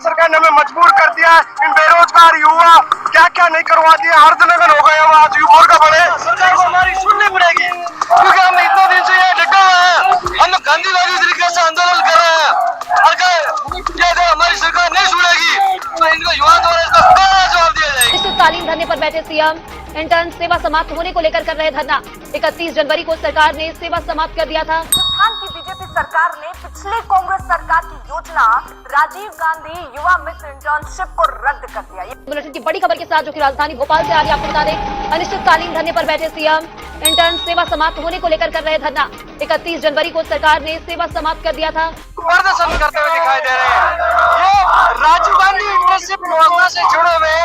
सरकार ने हमें मजबूर कर दिया है। इन बेरोजगार युवा क्या क्या नहीं करवा दिया, हर जगह हो गए हम आज मुर्गा बने। सरकार को हमारी सुननी पड़ेगी क्योंकि हम इतने दिन से ये डटा हुआ है, हम गांधीवादी तरीके से आंदोलन कर रहे हैं। अगर हमारी सरकार नहीं सुनेगी तो इनको युवा द्वारा इसका कड़ा जवाब दिया जाएगा। अनिश्चितकालीन धरने पर बैठे सीएम इंटर्न सेवा समाप्त होने को लेकर कर रहे धरना। 31 जनवरी को सरकार ने सेवा समाप्त कर दिया था। राजस्थान की बीजेपी सरकार ने पिछले कांग्रेस सरकार की योजना राजीव गांधी युवा मित्र इंटर्नशिप को रद्द कर दिया। बुलेटिन की बड़ी खबर के साथ जो कि राजधानी भोपाल से आ रही, आपको बता दें अनिश्चितकालीन धरने पर बैठे सीएम इंटर्न सेवा समाप्त होने को लेकर कर रहे धरना। 31 जनवरी को सरकार ने सेवा समाप्त कर दिया था। प्रदर्शन करते हुए दिखाई दे रहे हैं। ये राजीव गांधी इंटर्नशिप योजना से जुड़े हुए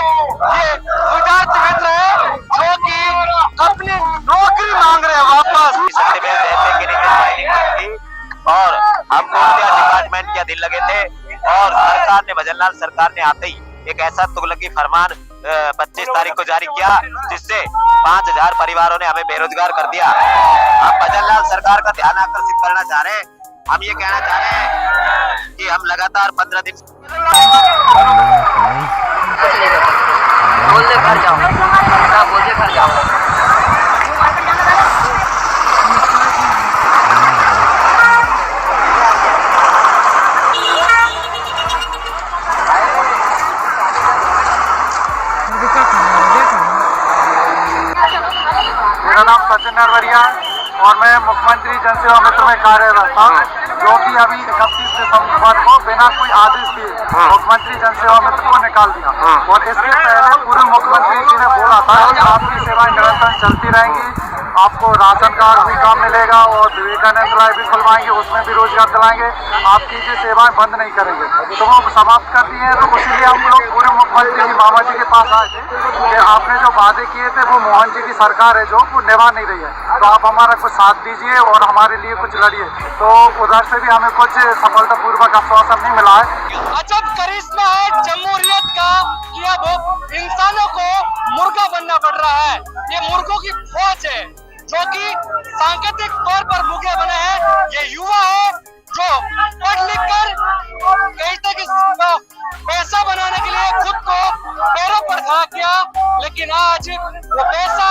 ये विद्यार्थी मित्र है जो कि अपनी नौकरी मांग रहे हैं वापस। और हमको क्या डिपार्टमेंट क्या दिन लगे थे और सरकार ने भजनलाल सरकार ने आते ही एक ऐसा तुगलकी फरमान 25 तारीख को जारी किया जिससे 5000 परिवारों ने हमें बेरोजगार कर दिया। हम भजनलाल सरकार का ध्यान आकर्षित करना चाह रहे हैं। हम ये कहना चाह रहे हैं कि हम लगातार 15 दिन बोल दे घर जाओ। मेरा नाम सचिन नरवरिया और मैं मुख्यमंत्री जनसेवा मित्र में कार्यरत था, जो कि अभी 31 दिसंबर को बिना कोई आदेश दिए मुख्यमंत्री जनसेवा मित्र को निकाल दिया। और इसके पहले पूर्व मुख्यमंत्री जी ने बोला था कि आपकी सेवाएं निरंतर चलती रहेंगी, आपको राशन कार्ड भी काम मिलेगा और विवेकानंद राय भी खुलवाएंगे, उसमें भी रोजगार दिलाएंगे, आपकी जो सेवाएं बंद नहीं करेंगे। तो वो समाप्त कर दिए हैं। तो इसीलिए हम लोग पूर्व मुख्यमंत्री जी मामा जी के पास आए थे कि आपने जो वादे किए थे वो मोहन जी की सरकार है जो वो निभा नहीं रही है, तो आप हमारा कुछ साथ दीजिए और हमारे लिए कुछ लड़िए। तो उधर से भी हमें कुछ सफलतापूर्वक आश्वासन नहीं मिला है। अजब करिश्मा है जमहूरियत का कि अब इंसानों को मुर्गा बनना पड़ रहा है। ये मुर्गों की फौज है जो कि सांकेतिक तौर पर मुर्गे बने हैं। ये युवा है जो पढ़ लिख कर कहीं तक पैसा बनाने के लिए खुद को पैरों पर खड़ा किया, लेकिन आज वो पैसा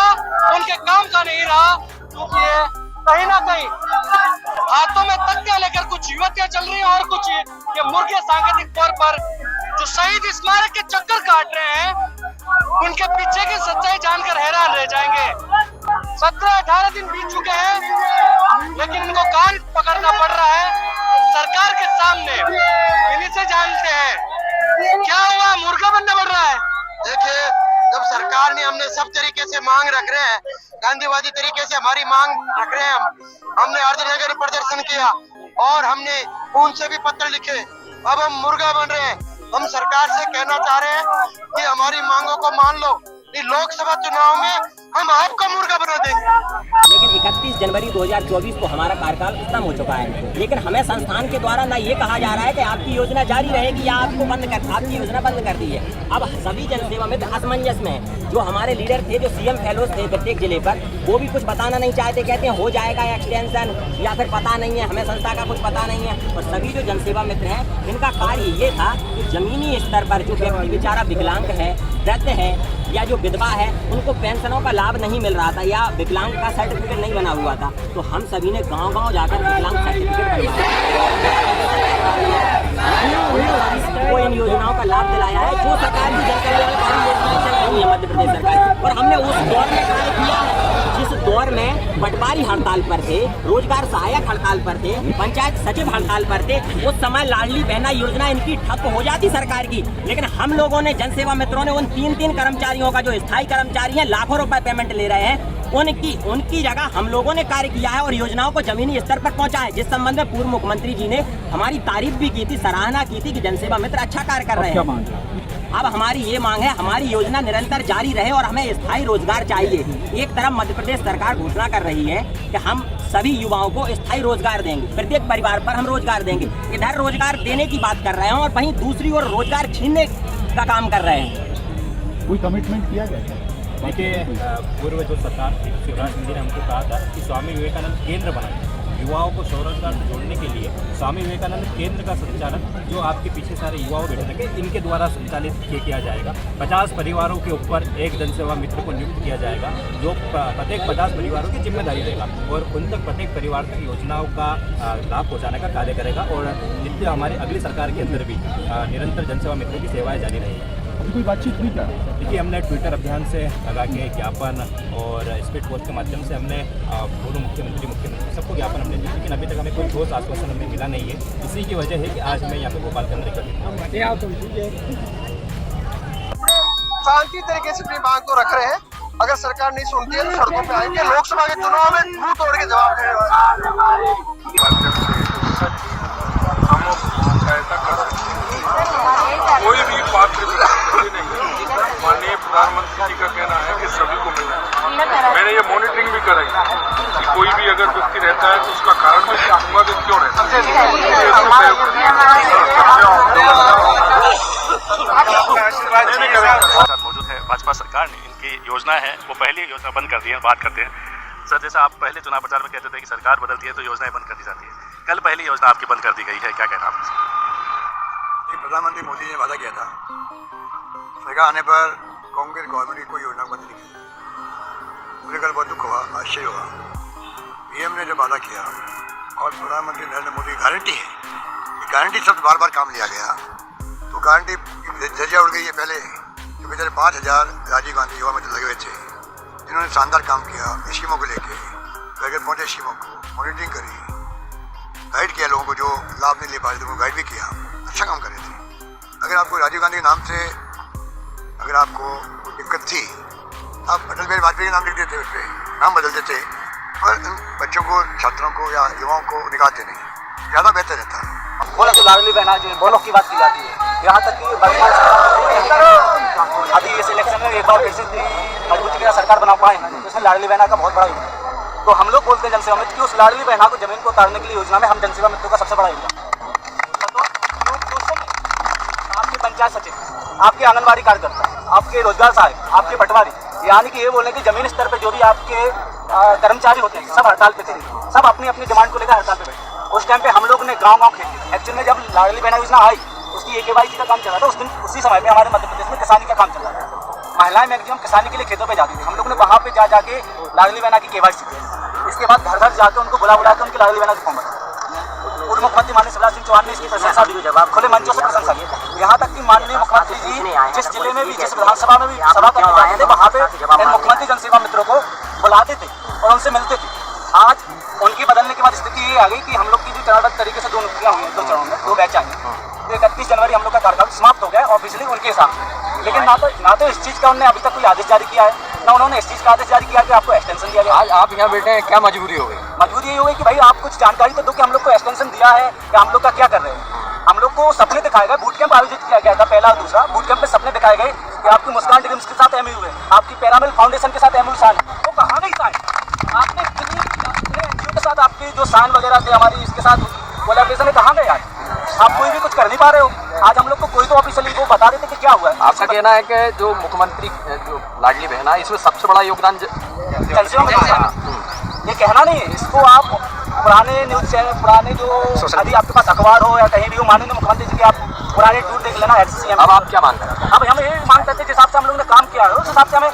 उनके काम का नहीं रहा क्योंकि कहीं ना कहीं हाथों में तख्तियां लेकर कुछ युवतियां चल रही हैं और कुछ ये मुर्गे सांकेतिक तौर पर जो शहीद स्मारक के चक्कर काट रहे हैं उनके पीछे की सच्चाई जानकर हैरान रह जाएंगे। 17-18 दिन बीत चुके हैं लेकिन इनको कान पकड़ना पड़ रहा है सरकार के सामने। इन्हीं से जानते हैं क्या हुआ, मुर्गा बनना पड़ रहा है। देखिए, जब सरकार ने हमने सब तरीके से मांग रख रहे हैं, गांधीवादी तरीके से हमारी मांग रख रहे हैं। हमने अर्धनगर में प्रदर्शन किया और हमने खून से भी पत्र लिखे, अब हम मुर्गा बन रहे हैं। हम सरकार से कहना चाह रहे हैं कि हमारी मांगों को मान लो, लोकसभा चुनाव में हम आपका मुर्गा बना देंगे। लेकिन 31 जनवरी 2024 को हमारा कार्यकाल खत्म हो चुका है, लेकिन हमें संस्थान के द्वारा ना ये कहा जा रहा है कि आपकी योजना जारी रहेगी या आपको आपकी योजना बंद कर दी है। अब सभी जनसेवा मित्र असमंजस में जो हमारे लीडर थे, जो सीएम फेलोज थे प्रत्येक जिले पर, वो भी कुछ बताना नहीं चाहते, कहते हैं हो जाएगा एक्सटेंशन या फिर पता नहीं है, हमें संस्था का कुछ पता नहीं है। और सभी जो जनसेवा मित्र हैं इनका कार्य ये था कि जमीनी स्तर पर जो व्यक्ति बेचारा विकलांग है, वृद्ध है या जो विधवा है, उनको पेंशनों का लाभ नहीं मिल रहा था या विकलांग का सर्टिफिकेट नहीं बना हुआ था, तो हम सभी ने गांव-गांव जाकर विकलांग सर्टिफिकेट बनवाया को इन योजनाओं का लाभ दिलाया है जो सरकार की जनकल्याणकारी योजनाएं चल रही है मध्य प्रदेश सरकार। और हमने उस दौर में कार्य किया है जिस दौर में पटवारी हड़ताल पर थे, रोजगार सहायक हड़ताल पर थे, पंचायत सचिव हड़ताल पर थे। उस समय लाडली बहना योजना इनकी ठप हो जाती सरकार की, लेकिन हम लोगों ने जनसेवा मित्रों ने उन 3 कर्मचारियों का जो स्थायी कर्मचारी हैं लाखों रुपए पेमेंट ले रहे हैं, उनकी जगह हम लोगों ने कार्य किया है और योजनाओं को जमीनी स्तर पर पहुंचा है, जिस संबंध में पूर्व मुख्यमंत्री जी ने हमारी तारीफ भी की थी, सराहना की थी कि जनसेवा मित्र अच्छा कार्य कर रहे हैं। अब हमारी ये मांग है, हमारी योजना निरंतर जारी रहे और हमें स्थायी रोजगार चाहिए। एक तरफ मध्य प्रदेश सरकार घोषणा कर रही है कि हम सभी युवाओं को स्थायी रोजगार देंगे, प्रत्येक परिवार पर हम रोजगार देंगे, इधर रोजगार देने की बात कर रहे हैं और वहीं दूसरी ओर रोजगार छीनने का काम कर रहे हैं। कोई कमिटमेंट किया गया? देखिए, पूर्व जो सरकार थी शिवराज सिंह जी ने हमको कहा था कि स्वामी विवेकानंद केंद्र बनाए, युवाओं को स्वरोजगार से जोड़ने के लिए स्वामी विवेकानंद केंद्र का संचालन जो आपके पीछे सारे युवाओं बैठे थे इनके द्वारा संचालित किया जाएगा। 50 परिवारों के ऊपर एक जनसेवा मित्र को नियुक्त किया जाएगा जो प्रत्येक 50 परिवारों की जिम्मेदारी रहेगा और उन तक प्रत्येक परिवार की योजनाओं का लाभ पहुँचाने का कार्य करेगा और नित्य हमारी अगली सरकार के अंदर भी निरंतर जनसेवा मित्रों की सेवाएँ जारी रहेगी। कोई बातचीत हुई क्या? देखिए हमने ट्विटर अभियान से लगा के ज्ञापन और स्पीड पोस्ट के माध्यम से हमने दोनों मुख्यमंत्री सबको ज्ञापन हमने दिया, लेकिन अभी तक हमें कोई ठोस आश्वासन हमें मिला नहीं है। इसी की वजह है कि आज हमें यहाँ पे भोपाल के अंदर एकत्रित शांति तरीके से अपनी मांग को रख रहे हैं। अगर सरकार नहीं सुनती है तो सड़कों पे आएंगे। लोकसभा के चुनाव में मुंह तोड़ के जवाब देने कोई भी पात्र नहीं। माननीय प्रधानमंत्री जी का कहना है कि सभी को मिलना। मैंने ये मॉनिटरिंग भी कराई कि कोई भी अगर व्यक्ति रहता है तो उसका कारण भी पूछूंगा कि क्यों रहता है। मौजूद है भाजपा सरकार ने इनकी योजना है वो पहली योजना बंद कर दी है। बात करते हैं सर, जैसा आप पहले चुनाव प्रचार में कहते थे कि सरकार बदलती है तो योजनाएं बंद कर दी जाती है, कल पहली योजना आपकी बंद कर दी गई है, क्या कहना आप? प्रधानमंत्री मोदी ने वादा किया था सरकार आने पर कांग्रेस गवर्नमेंट की कोई योजना बंद नहीं की। मुझे कल बहुत दुख हुआ, आश्चर्य हुआ। पीएम ने जो वादा किया और प्रधानमंत्री नरेंद्र मोदी की गारंटी है, ये गारंटी शब्द बार बार काम लिया गया तो गारंटी धज्जियां उड़ गई है। पहले जो बेचारे 5000 राजीव गांधी युवा मित्र लगे हुए थे जिन्होंने शानदार काम किया स्कीमों को लेके, घर घर पहुँचे स्कीमों को मॉनिटरिंग करी, गाइड किया लोगों को जो लाभ नहीं ले पा रहे थे उनको गाइड भी किया, अच्छा काम कर रहे थे। अगर आपको राजीव गांधी के नाम से अगर आपको कोई दिक्कत थी आप अटल बिहारी वाजपेयी के नाम लिख देते, उस पर नाम बदल देते और बच्चों को छात्रों को या युवाओं को निकालते नहीं, ज़्यादा बेहतर रहता है। बोला तो लाडली बहना जो बोलो की बात की जाती है, यहाँ तक कि अभी इस इलेक्शन में एक बार फिर से मजबूती के साथ सरकार बना पाए तो उसमें लाडली बहना का बहुत बड़ा योगदान है। तो हम लोग बोलते हैं जनसेवा मित्र कि उस लाडली बहना को जमीन को उतारने के लिए योजना में हम जनसेवा मित्रों का सबसे बड़ा योगदान। आपके पंचायत सचिव, आपके आंगनबाड़ी कार्यकर्ता, आपके रोजगार सहायक, आपके पटवारी, यानी कि ये बोलने की जमीन स्तर पर जो भी आपके कर्मचारी होते हैं सब हड़ताल पे थे, सब अपनी अपनी डिमांड को लेकर हड़ताल पे बैठे। उस टाइम पे हम लोग ने गांव खेते, एक्चुअल में जब लाडली बहना योजना आई उसकी AKYC का काम चल रहा था, उस दिन उसी समय में हमारे मध्य प्रदेश में किसानी का काम चल रहा था। महिलाएं मैक्सिमम किसानी के लिए खेतों पे जाती थी, हम लोग ने वहाँ पे जाके लाडली बहना की KYC की। इसके बाद घर घर जाकर उनको बुला के उनकी लाडली बहना की फॉर्म भरा। पूर्व मुख्यमंत्री माननीय शिवराज सिंह चौहान ने इसकी प्रशंसा भी जवाब खुले मंचों से प्रशंसा की। यहाँ तक कि माननीय मुख्यमंत्री जी जिस जिले में भी, जिस विधानसभा में भी सभा करने जाते थे वहाँ पे मुख्यमंत्री जनसेवा मित्रों को बुलाते थे और उनसे मिलते थे। आज उनकी बदलने के बाद स्थिति ये आ गई कि हम लोग की जो चरणबद्ध तरीके से 2 नियुक्तियाँ हुई हैं, 2 चरणों में 2 बैच आई हैं। 31 जनवरी हम लोग का कार्यकाल समाप्त हो गया ऑफिशियली उनके हिसाब से, लेकिन ना तो इस चीज़ का उन्होंने अभी तक कोई आदेश जारी किया है, ना उन्होंने इस चीज़ का आदेश जारी किया कि आपको एक्सटेंशन दिया गया। आज आप यहाँ बैठे हैं, क्या मजबूरी हो गई? मजबूरी ये हो गई कि भाई आप कुछ जानकारी तो दो कि हम लोग को एक्सटेंशन दिया है या हम लोग का क्या कर रहे हैं। हम लोग को सपने दिखाए गए, बूट कैंप आयोजित किया गया था पहला और दूसरा। बूट कैंप में सपने दिखाए गए कि आपकी मुस्कान ड्रीम्स के साथ MOU है, आपकी पैरामिल फाउंडेशन के साथ MOU साइन है, वो कहाँ गई साइन? आपने NGO के साथ आपकी जो साइन वगैरह थे हमारी इसके साथ कोलैबोरेशन है, कहाँ गए? आप कोई भी कुछ कर नहीं पा रहे हो। आज हम लोग को कोई तो ऑफिशियली वो बता देते कि क्या हुआ है। आपका कहना है कि जो मुख्यमंत्री जो लाडली बहना है इसमें सबसे बड़ा योगदान जनसेवा मित्र का है। ये कहना नहीं है, इसको आप पुराने न्यूज चैनल, पुराने जो अभी आपके पास अखबार हो या कहीं भी हो, माननीय मुख्यमंत्री जी के आप पुराने टूर देख लेना। अब आप क्या मांग करते हैं? अब हम ये मांग करते हैं जिस हिसाब से हम लोगों ने काम किया है उस हिसाब से हमें